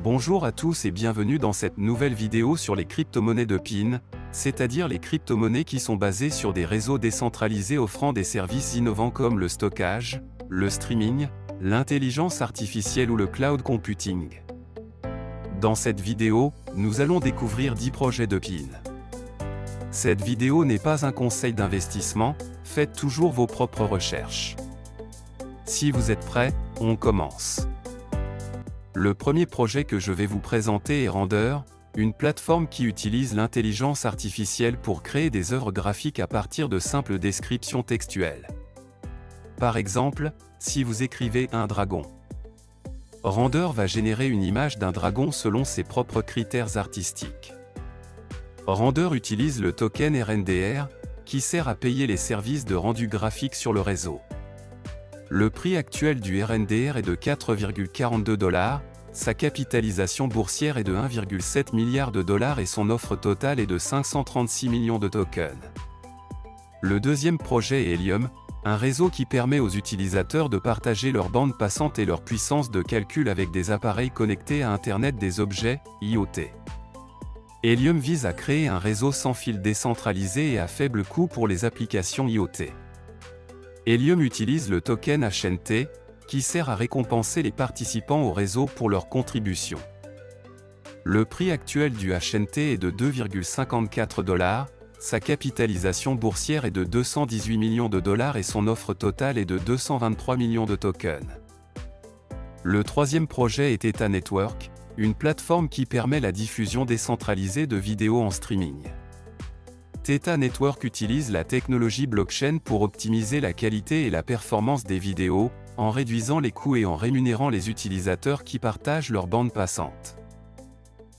Bonjour à tous et bienvenue dans cette nouvelle vidéo sur les crypto-monnaies de PIN, c'est-à-dire les crypto-monnaies qui sont basées sur des réseaux décentralisés offrant des services innovants comme le stockage, le streaming, l'intelligence artificielle ou le cloud computing. Dans cette vidéo, nous allons découvrir 10 projets de PIN. Cette vidéo n'est pas un conseil d'investissement, faites toujours vos propres recherches. Si vous êtes prêts, on commence. Le premier projet que je vais vous présenter est Render, une plateforme qui utilise l'intelligence artificielle pour créer des œuvres graphiques à partir de simples descriptions textuelles. Par exemple, si vous écrivez un dragon, Render va générer une image d'un dragon selon ses propres critères artistiques. Render utilise le token RNDR, qui sert à payer les services de rendu graphique sur le réseau. Le prix actuel du RNDR est de 4,42 $, sa capitalisation boursière est de 1,7 milliard de dollars et son offre totale est de 536 millions de tokens. Le deuxième projet est Helium, un réseau qui permet aux utilisateurs de partager leur bande passante et leur puissance de calcul avec des appareils connectés à Internet des objets, IoT. Helium vise à créer un réseau sans fil décentralisé et à faible coût pour les applications IoT. Helium utilise le token HNT, qui sert à récompenser les participants au réseau pour leur contribution. Le prix actuel du HNT est de 2,54 $, sa capitalisation boursière est de 218 millions de dollars et son offre totale est de 223 millions de tokens. Le troisième projet est Theta Network, une plateforme qui permet la diffusion décentralisée de vidéos en streaming. Theta Network utilise la technologie blockchain pour optimiser la qualité et la performance des vidéos, en réduisant les coûts et en rémunérant les utilisateurs qui partagent leur bande passante.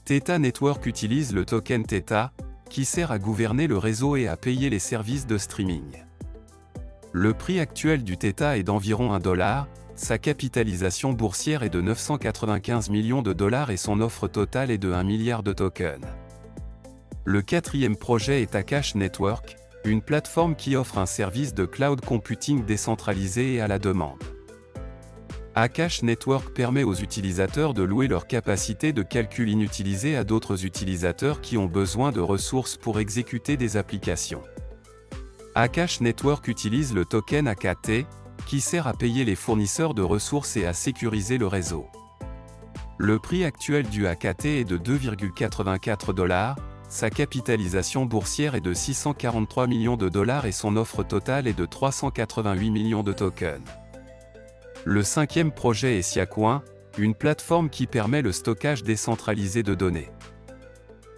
Theta Network utilise le token Theta, qui sert à gouverner le réseau et à payer les services de streaming. Le prix actuel du Theta est d'environ 1 $, sa capitalisation boursière est de 995 millions de dollars et son offre totale est de 1 milliard de tokens. Le quatrième projet est Akash Network, une plateforme qui offre un service de cloud computing décentralisé et à la demande. Akash Network permet aux utilisateurs de louer leur capacité de calcul inutilisée à d'autres utilisateurs qui ont besoin de ressources pour exécuter des applications. Akash Network utilise le token AKT, qui sert à payer les fournisseurs de ressources et à sécuriser le réseau. Le prix actuel du AKT est de 2,84 $, sa capitalisation boursière est de 643 millions de dollars et son offre totale est de 388 millions de tokens. Le cinquième projet est Siacoin, une plateforme qui permet le stockage décentralisé de données.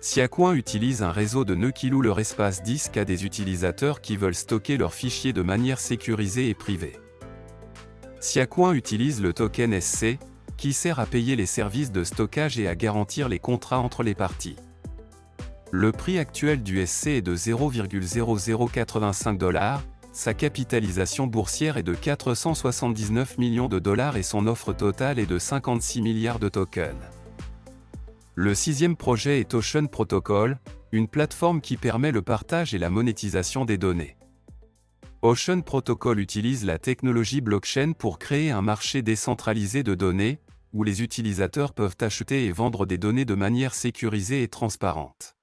Siacoin utilise un réseau de nœuds qui loue leur espace disque à des utilisateurs qui veulent stocker leurs fichiers de manière sécurisée et privée. Siacoin utilise le token SC, qui sert à payer les services de stockage et à garantir les contrats entre les parties. Le prix actuel du SC est de 0,0085 $, sa capitalisation boursière est de 479 millions de dollars et son offre totale est de 56 milliards de tokens. Le sixième projet est Ocean Protocol, une plateforme qui permet le partage et la monétisation des données. Ocean Protocol utilise la technologie blockchain pour créer un marché décentralisé de données, où les utilisateurs peuvent acheter et vendre des données de manière sécurisée et transparente.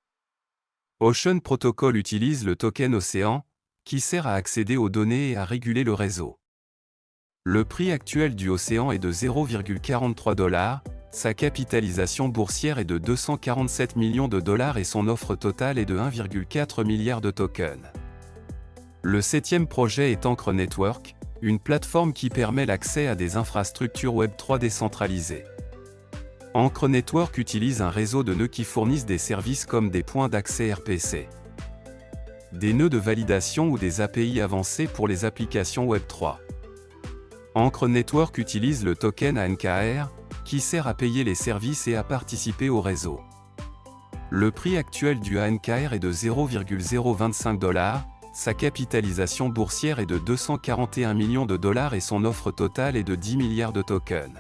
Ocean Protocol utilise le token Océan, qui sert à accéder aux données et à réguler le réseau. Le prix actuel du Océan est de 0,43 $, sa capitalisation boursière est de 247 millions de dollars et son offre totale est de 1,4 milliard de tokens. Le septième projet est Ancre Network, une plateforme qui permet l'accès à des infrastructures Web3 décentralisées. Ancre Network utilise un réseau de nœuds qui fournissent des services comme des points d'accès RPC, des nœuds de validation ou des API avancés pour les applications Web3. Ancre Network utilise le token ANKR, qui sert à payer les services et à participer au réseau. Le prix actuel du ANKR est de 0,025 $, sa capitalisation boursière est de 241 millions de dollars et son offre totale est de 10 milliards de tokens.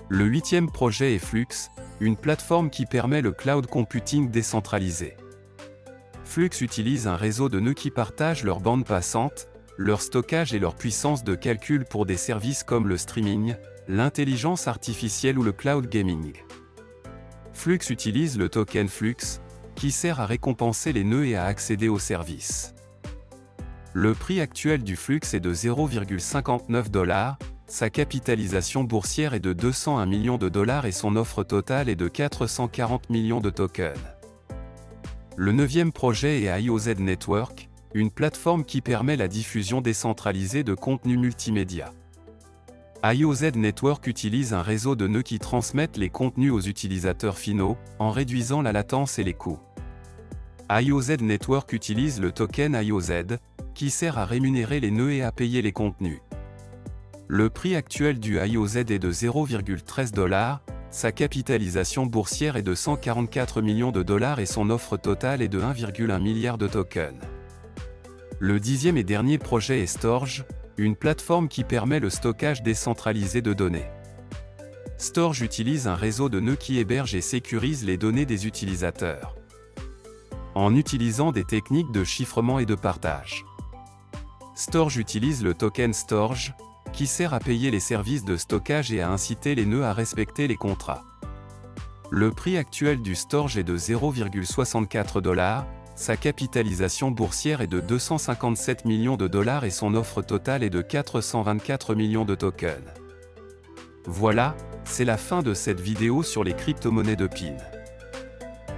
Le huitième projet est Flux, une plateforme qui permet le cloud computing décentralisé. Flux utilise un réseau de nœuds qui partagent leur bande passante, leur stockage et leur puissance de calcul pour des services comme le streaming, l'intelligence artificielle ou le cloud gaming. Flux utilise le token Flux, qui sert à récompenser les nœuds et à accéder aux services. Le prix actuel du Flux est de 0,59 $, sa capitalisation boursière est de 201 millions de dollars et son offre totale est de 440 millions de tokens. Le 9e projet est IOZ Network, une plateforme qui permet la diffusion décentralisée de contenus multimédia. IOZ Network utilise un réseau de nœuds qui transmettent les contenus aux utilisateurs finaux, en réduisant la latence et les coûts. IOZ Network utilise le token IOZ, qui sert à rémunérer les nœuds et à payer les contenus. Le prix actuel du IOZ est de 0,13 $, sa capitalisation boursière est de 144 millions de dollars et son offre totale est de 1,1 milliard de tokens. Le 10e et dernier projet est Storj, une plateforme qui permet le stockage décentralisé de données. Storj utilise un réseau de nœuds qui héberge et sécurise les données des utilisateurs, en utilisant des techniques de chiffrement et de partage. Storj utilise le token Storj, qui sert à payer les services de stockage et à inciter les nœuds à respecter les contrats. Le prix actuel du Storj est de 0,64 $, sa capitalisation boursière est de 257 millions de dollars et son offre totale est de 424 millions de tokens. Voilà, c'est la fin de cette vidéo sur les crypto-monnaies de PIN.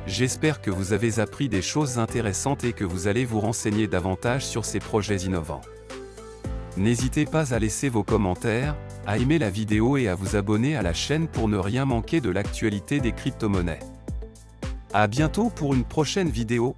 J'espère que vous avez appris des choses intéressantes et que vous allez vous renseigner davantage sur ces projets innovants. N'hésitez pas à laisser vos commentaires, à aimer la vidéo et à vous abonner à la chaîne pour ne rien manquer de l'actualité des crypto-monnaies. À bientôt pour une prochaine vidéo.